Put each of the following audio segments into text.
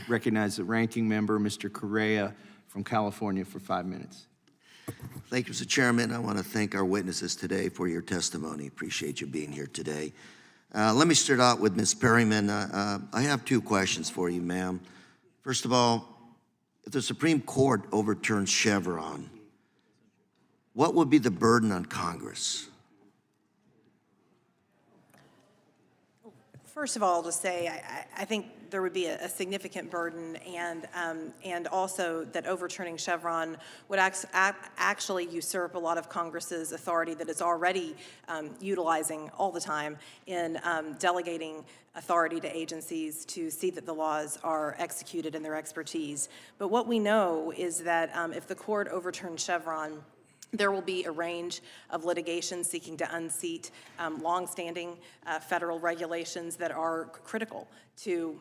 Recognize the ranking member, Mr. Correa from California, for 5 minutes. Thank you, Mr. Chairman. I want to thank our witnesses today for your testimony. Appreciate you being here today. Let me start out with Ms. Perryman. I have 2 questions for you, ma'am. First of all, if the Supreme Court overturns Chevron, what would be the burden on Congress? First of all, to say, I think there would be a significant burden, and also that overturning Chevron would actually usurp a lot of Congress's authority that it's already utilizing all the time in delegating authority to agencies to see that the laws are executed in their expertise. But what we know is that if the court overturns Chevron, there will be a range of litigation seeking to unseat longstanding federal regulations that are critical to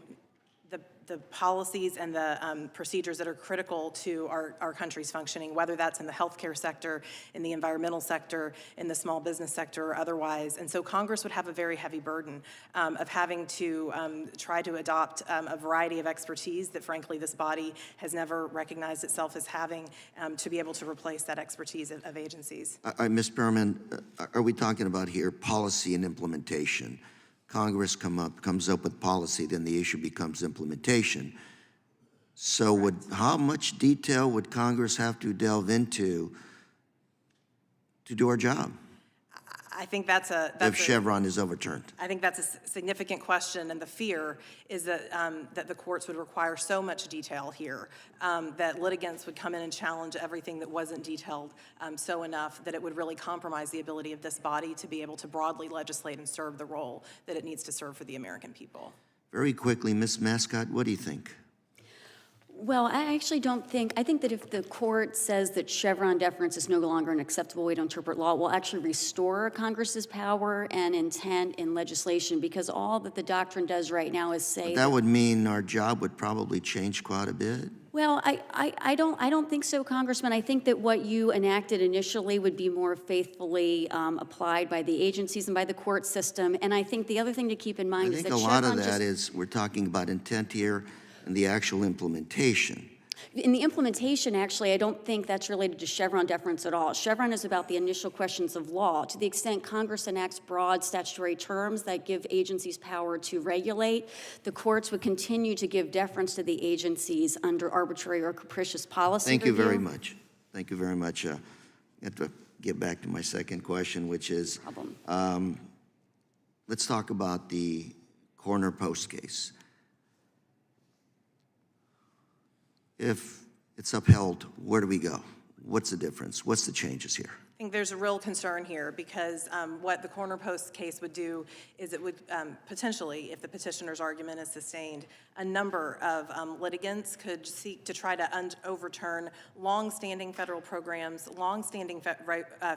the policies and the procedures that are critical to our country's functioning, whether that's in the healthcare sector, in the environmental sector, in the small business sector, or otherwise. And so Congress would have a very heavy burden of having to try to adopt a variety of expertise that, frankly, this body has never recognized itself as having to be able to replace that expertise of agencies. Ms. Perryman, are we talking about here policy and implementation? Congress comes up with policy, then the issue becomes implementation. So how much detail would Congress have to delve into to do our job? I think that's if Chevron is overturned. I think that's a significant question, and the fear is that that the courts would require so much detail here that litigants would come in and challenge everything that wasn't detailed so enough that it would really compromise the ability of this body to be able to broadly legislate and serve the role that it needs to serve for the American people. Very quickly, Ms. Mascott, what do you think? Well, I actually don't think, I think that if the court says that Chevron deference is no longer an acceptable way to interpret law, it will actually restore Congress's power and intent in legislation, because all that the doctrine does right now is say that would mean our job would probably change quite a bit. Well, I don't think so, Congressman. I think that what you enacted initially would be more faithfully applied by the agencies and by the court system. And I think the other thing to keep in mind is that I think a lot of that is, we're talking about intent here and the actual implementation. In the implementation, actually, I don't think that's related to Chevron deference at all. Chevron is about the initial questions of law. To the extent Congress enacts broad statutory terms that give agencies power to regulate, the courts would continue to give deference to the agencies under arbitrary or capricious policy Thank review. you very much. Thank you very much. I have to get back to my second question, which is, let's talk about the Corner Post case. If it's upheld, where do we go? What's the difference? What's the changes here? I think there's a real concern here because what the Corner Post case would do is it would potentially, if the petitioner's argument is sustained, a number of litigants could seek to try to overturn long-standing federal programs, long-standing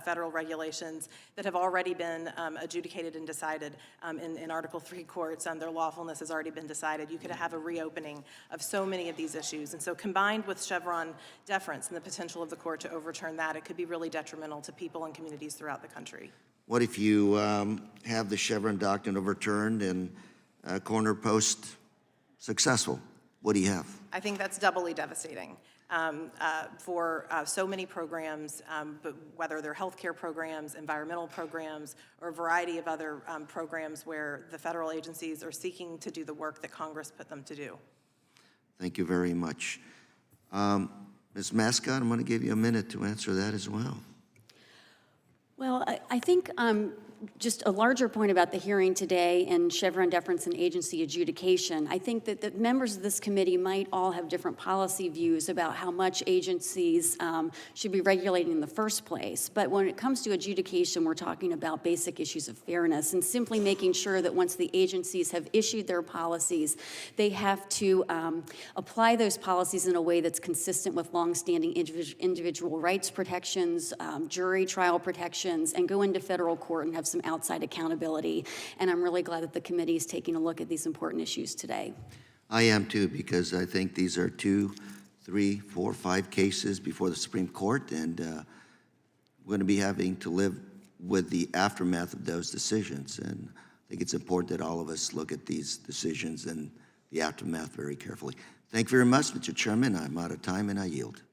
federal regulations that have already been adjudicated and decided in Article III courts. Their lawfulness has already been decided. You could have a reopening of so many of these issues. And so combined with Chevron deference and the potential of the court to overturn that, it could be really detrimental to people and communities throughout the country. What if you have the Chevron doctrine overturned and Corner Post successful? What do you have? I think that's doubly devastating for so many programs, but whether they're healthcare programs, environmental programs, or a variety of other programs where the federal agencies are seeking to do the work that Congress put them to do. Thank you very much. Ms. Mascott, I'm going to give you a minute to answer that as well. Well, I think just a larger point about the hearing today and Chevron deference and agency adjudication. I think that the members of this committee might all have different policy views about how much agencies should be regulating in the first place. But when it comes to adjudication, we're talking about basic issues of fairness and simply making sure that once the agencies have issued their policies, they have to apply those policies in a way that's consistent with longstanding individual rights protections, jury trial protections, and go into federal court and have some outside accountability. And I'm really glad that the committee is taking a look at these important issues today. I am too, because I think these are 2, 3, 4, 5 cases before the Supreme Court, and we're going to be having to live with the aftermath of those decisions. And I think it's important that all of us look at these decisions and the aftermath very carefully. Thank you very much, Mr. Chairman. I'm out of time and I yield.